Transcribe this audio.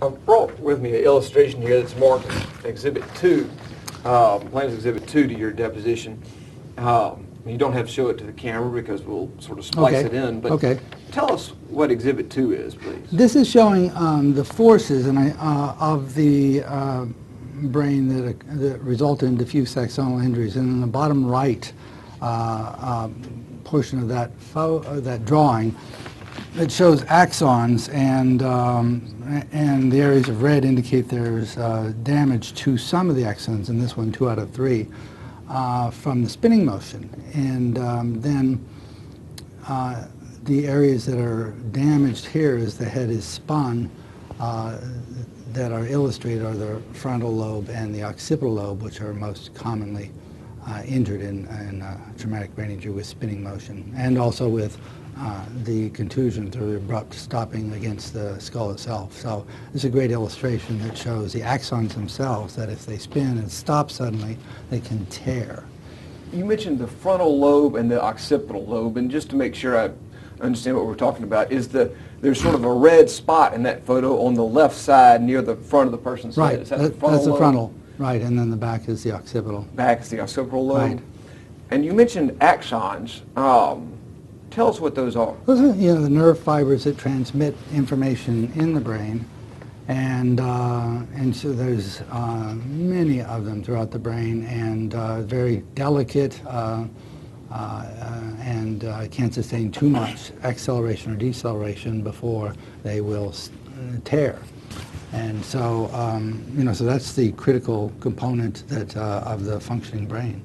I've brought with me an illustration here that's marked Exhibit 2, Plans Exhibit 2 to your deposition. You don't have to show it to the camera because we'll sort of splice it in, but tell us what Exhibit 2 is, please. This is showing the forces of the brain that result in diffuse axonal injuries. And in the bottom right portion of that drawing, it shows axons, and the areas of red indicate there's damage to some of the axons, in this one 2 out of 3, from the spinning motion. And then the areas that are damaged here as the head is spun that are illustrated are the frontal lobe and the occipital lobe, which are most commonly injured in traumatic brain injury with spinning motion, and also with the contusion through the abrupt stopping against the skull itself. So it's a great illustration that shows the axons themselves, that if they spin and stop suddenly, they can tear. You mentioned the frontal lobe and the occipital lobe, and just to make sure I understand what we're talking about, is there's sort of a red spot in that photo on the left side near the front of the person's right. head. Is that the frontal that's the lobe? frontal, right, and then the back is the occipital. Back is the occipital lobe. Right. And you mentioned axons. Tell us what those are. Those are, the nerve fibers that transmit information in the brain, and so there's many of them throughout the brain, and very delicate, and can't sustain too much acceleration or deceleration before they will tear. And so, so that's the critical component of the functioning brain.